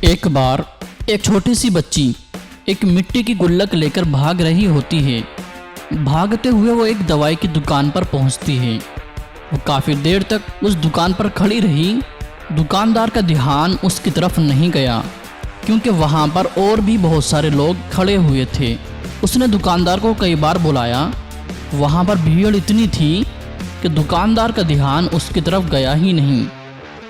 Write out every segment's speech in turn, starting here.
एक बार एक छोटी सी बच्ची एक मिट्टी की गुल्लक लेकर भाग रही होती है। भागते हुए वो एक दवाई की दुकान पर पहुंचती है। वो काफ़ी देर तक उस दुकान पर खड़ी रही। दुकानदार का ध्यान उसकी तरफ नहीं गया क्योंकि वहां पर और भी बहुत सारे लोग खड़े हुए थे। उसने दुकानदार को कई बार बुलाया। वहां पर भीड़ इतनी थी कि दुकानदार का ध्यान उसकी तरफ गया ही नहीं।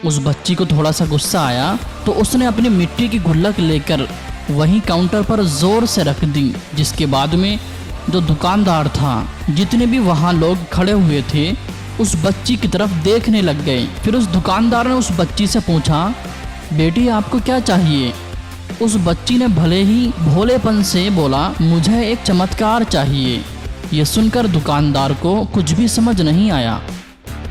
उस बच्ची को थोड़ा सा गुस्सा आया तो उसने अपनी मिट्टी की गुल्लक लेकर वहीं काउंटर पर ज़ोर से रख दी, जिसके बाद में जो दुकानदार था, जितने भी वहाँ लोग खड़े हुए थे, उस बच्ची की तरफ देखने लग गए। फिर उस दुकानदार ने उस बच्ची से पूछा, बेटी आपको क्या चाहिए? उस बच्ची ने भले ही भोलेपन से बोला, मुझे एक चमत्कार चाहिए। ये सुनकर दुकानदार को कुछ भी समझ नहीं आया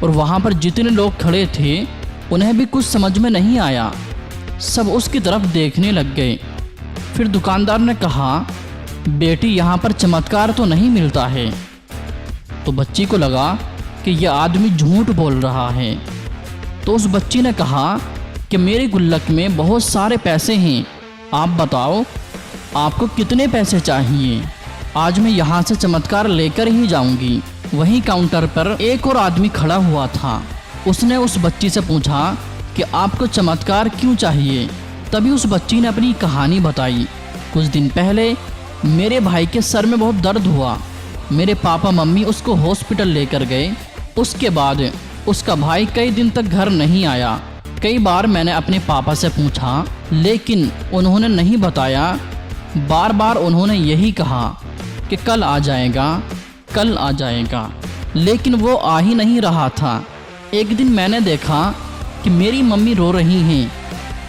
और वहाँ पर जितने लोग खड़े थे उन्हें भी कुछ समझ में नहीं आया। सब उसकी तरफ देखने लग गए। फिर दुकानदार ने कहा, बेटी यहाँ पर चमत्कार तो नहीं मिलता है। तो बच्ची को लगा कि यह आदमी झूठ बोल रहा है। तो उस बच्ची ने कहा कि मेरी गुल्लक में बहुत सारे पैसे हैं, आप बताओ आपको कितने पैसे चाहिए? आज मैं यहाँ से चमत्कार लेकर ही जाऊँगी। वहीं काउंटर पर एक और आदमी खड़ा हुआ था। उसने उस बच्ची से पूछा कि आपको चमत्कार क्यों चाहिए? तभी उस बच्ची ने अपनी कहानी बताई। कुछ दिन पहले मेरे भाई के सर में बहुत दर्द हुआ। मेरे पापा मम्मी उसको हॉस्पिटल लेकर गए। उसके बाद उसका भाई कई दिन तक घर नहीं आया। कई बार मैंने अपने पापा से पूछा लेकिन उन्होंने नहीं बताया। बार बार उन्होंने यही कहा कि कल आ जाएगा, कल आ जाएगा, लेकिन वो आ ही नहीं रहा था। एक दिन मैंने देखा कि मेरी मम्मी रो रही हैं।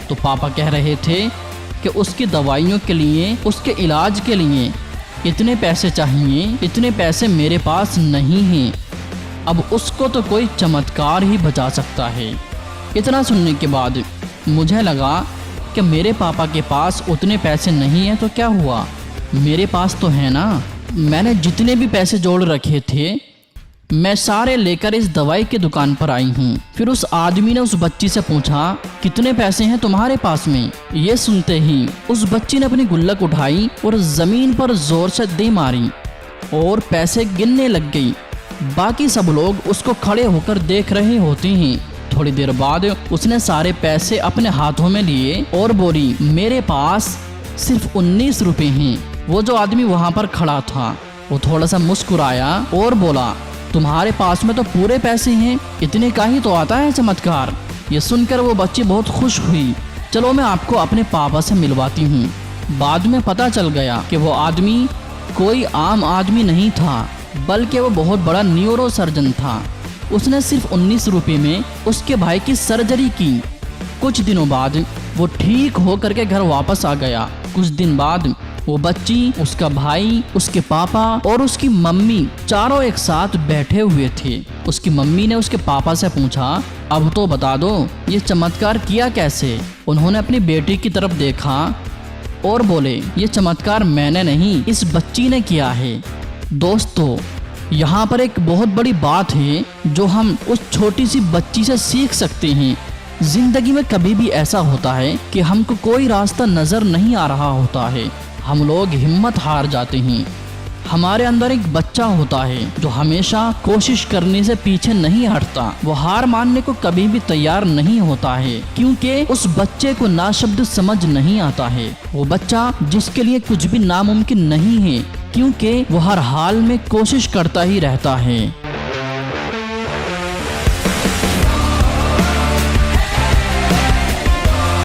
तो पापा कह रहे थे कि उसकी दवाइयों के लिए, उसके इलाज के लिए इतने पैसे चाहिए। इतने पैसे मेरे पास नहीं हैं। अब उसको तो कोई चमत्कार ही बचा सकता है। इतना सुनने के बाद मुझे लगा कि मेरे पापा के पास उतने पैसे नहीं हैं तो क्या हुआ, मेरे पास तो है ना। मैंने जितने भी पैसे जोड़ रखे थे मैं सारे लेकर इस दवाई की दुकान पर आई हूँ। फिर उस आदमी ने उस बच्ची से पूछा, कितने पैसे हैं तुम्हारे पास में? ये सुनते ही उस बच्ची ने अपनी गुल्लक उठाई और जमीन पर जोर से दे मारी और पैसे गिनने लग गई। बाकी सब लोग उसको खड़े होकर देख रहे होते हैं। थोड़ी देर बाद उसने सारे पैसे अपने हाथों में लिए और बोली, मेरे पास सिर्फ 19 रुपए हैं। वो जो आदमी वहाँ पर खड़ा था वो थोड़ा सा मुस्कुराया और बोला, तुम्हारे पास में तो पूरे पैसे हैं, इतने का ही तो आता है चमत्कार। ये सुनकर वो बच्ची बहुत खुश हुई। चलो मैं आपको अपने पापा से मिलवाती हूँ। बाद में पता चल गया कि वो आदमी कोई आम आदमी नहीं था, बल्कि वो बहुत बड़ा न्यूरो सर्जन था। उसने सिर्फ 19 रुपये में उसके भाई की सर्जरी की। कुछ दिनों बाद वो ठीक होकर के घर वापस आ गया। कुछ दिन बाद वो बच्ची, उसका भाई, उसके पापा और उसकी मम्मी चारों एक साथ बैठे हुए थे। उसकी मम्मी ने उसके पापा से पूछा, अब तो बता दो ये चमत्कार किया कैसे? उन्होंने अपनी बेटी की तरफ देखा और बोले, ये चमत्कार मैंने नहीं, इस बच्ची ने किया है। दोस्तों, यहाँ पर एक बहुत बड़ी बात है जो हम उस छोटी सी बच्ची से सीख सकते हैं। जिंदगी में कभी भी ऐसा होता है कि हमको कोई रास्ता नजर नहीं आ रहा होता है, हम लोग हिम्मत हार जाते हैं। हमारे अंदर एक बच्चा होता है जो हमेशा कोशिश करने से पीछे नहीं हटता। वो हार मानने को कभी भी तैयार नहीं होता है क्योंकि उस बच्चे को ना शब्द समझ नहीं आता है। वो बच्चा जिसके लिए कुछ भी नामुमकिन नहीं है क्योंकि वो हर हाल में कोशिश करता ही रहता है।